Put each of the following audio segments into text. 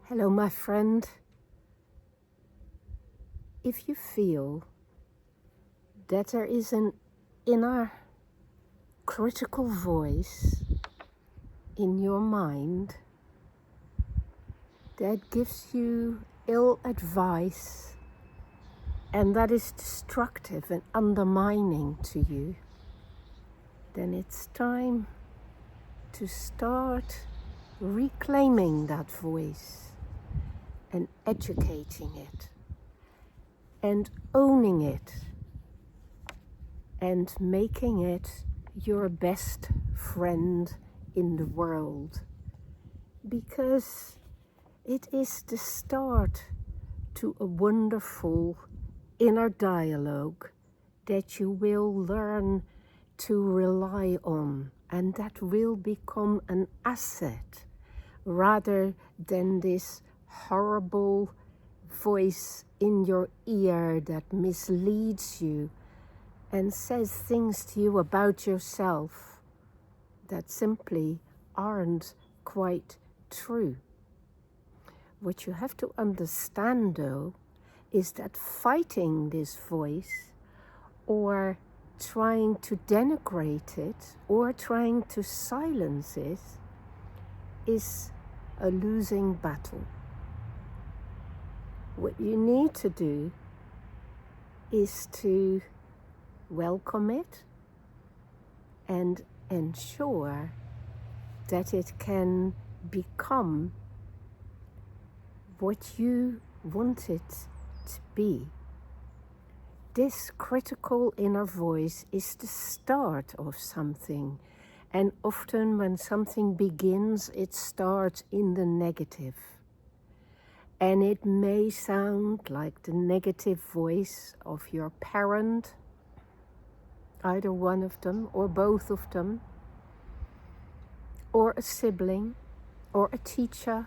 Hello, my friend. If you feel that there is an inner critical voice in your mind that gives you ill advice and that is destructive and undermining to you, then it's time to start reclaiming that voice and educating it and owning it and making it your best friend in the world, because it is the start to a wonderful inner dialogue that you will learn to rely on, and that will become an asset rather than this horrible voice in your ear that misleads you and says things to you about yourself that simply aren't quite true. What you have to understand, though, is that fighting this voice or trying to denigrate it or trying to silence it is a losing battle. What you need to do is to welcome it and ensure that it can become what you want it to be. This critical inner voice is the start of something, and often when something begins, it starts in the negative. And it may sound like the negative voice of your parent, either one of them or both of them, or a sibling, or a teacher.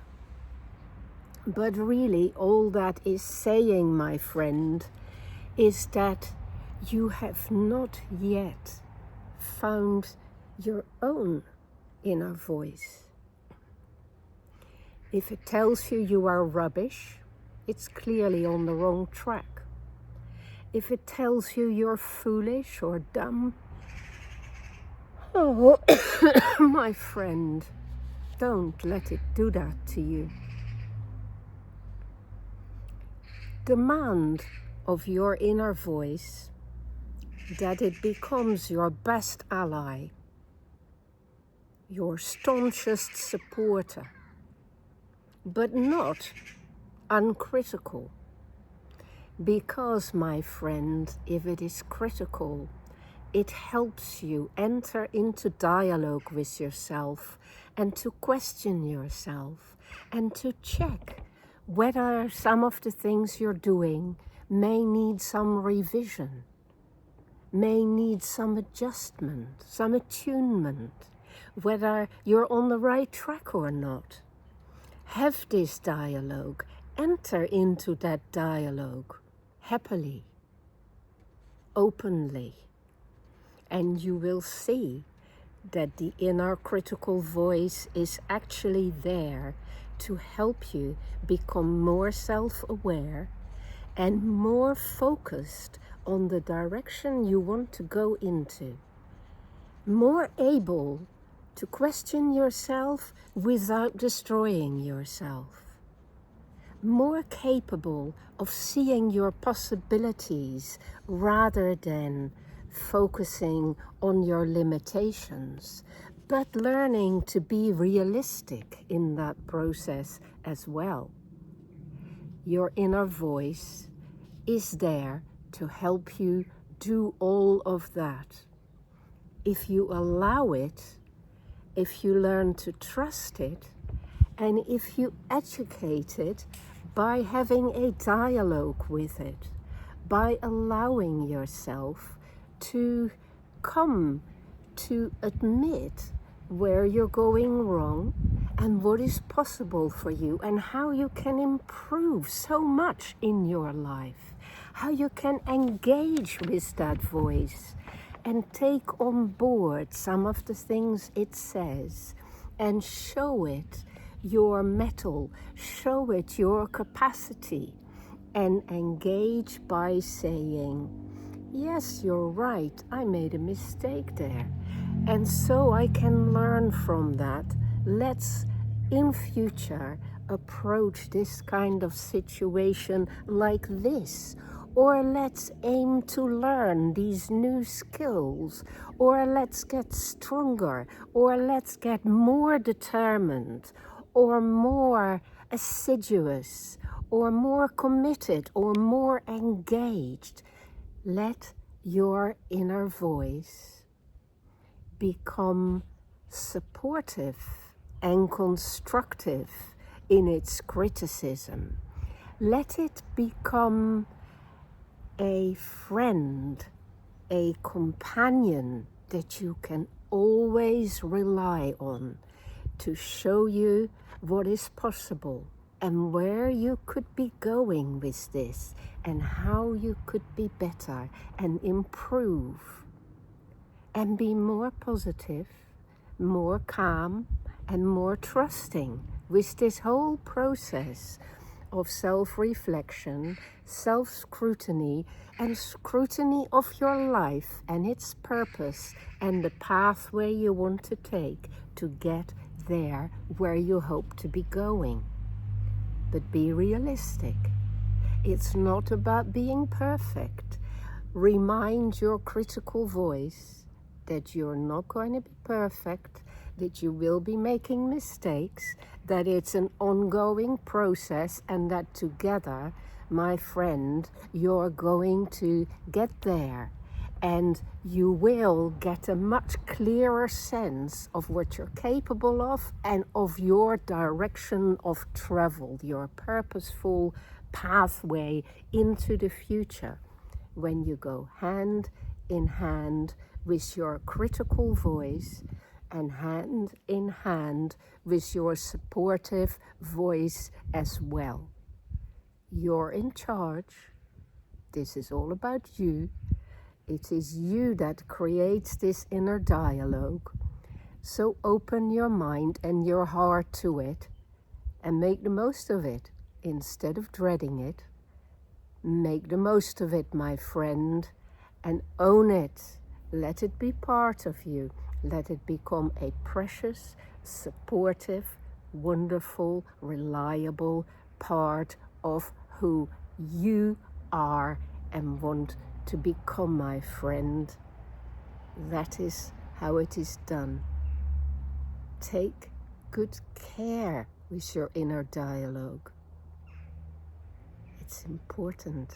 But really, all that is saying, my friend, is that you have not yet found your own inner voice. If it tells you you are rubbish, it's clearly on the wrong track. If it tells you you're foolish or dumb, oh, my friend, don't let it do that to you. Demand of your inner voice that it becomes your best ally, your staunchest supporter, but not uncritical. Because, my friend, if it is critical, it helps you enter into dialogue with yourself and to question yourself and to check whether some of the things you're doing may need some revision, may need some adjustment, some attunement, whether you're on the right track or not. Have this dialogue, enter into that dialogue happily, openly, and you will see that the inner critical voice is actually there to help you become more self-aware and more focused on the direction you want to go into, more able to question yourself without destroying yourself, more capable of seeing your possibilities rather than focusing on your limitations, but learning to be realistic in that process as well. Your inner voice is there to help you do all of that. If you allow it, if you learn to trust it, and if you educate it by having a dialogue with it, by allowing yourself to come to admit where you're going wrong and what is possible for you and how you can improve so much in your life, how you can engage with that voice and take on board some of the things it says and show it your mettle, show it your capacity, and engage by saying, yes, you're right, I made a mistake there. And so I can learn from that. Let's, in future, approach this kind of situation like this. Or let's aim to learn these new skills. Or let's get stronger. Or let's get more determined. Or more assiduous. Or more committed. Or more engaged. Let your inner voice become supportive and constructive in its criticism. Let it become a friend, a companion that you can always rely on to show you what is possible and where you could be going with this and how you could be better and improve and be more positive, more calm, and more trusting with this whole process of self-reflection, self-scrutiny, and scrutiny of your life and its purpose and the pathway you want to take to get there where you hope to be going. But be realistic. It's not about being perfect. Remind your critical voice that you're not going to be perfect, that you will be making mistakes, that it's an ongoing process, and that together, my friend, you're going to get there. And you will get a much clearer sense of what you're capable of and of your direction of travel, your purposeful pathway into the future, when you go hand in hand with your critical voice and hand in hand with your supportive voice as well. You're in charge. This is all about you. It is you that creates this inner dialogue. So open your mind and your heart to it and make the most of it instead of dreading it. Make the most of it, my friend, and own it. Let it be part of you. Let it become a precious, supportive, wonderful, reliable part of who you are and want to become, my friend. That is how it is done. Take good care with your inner dialogue. It's important.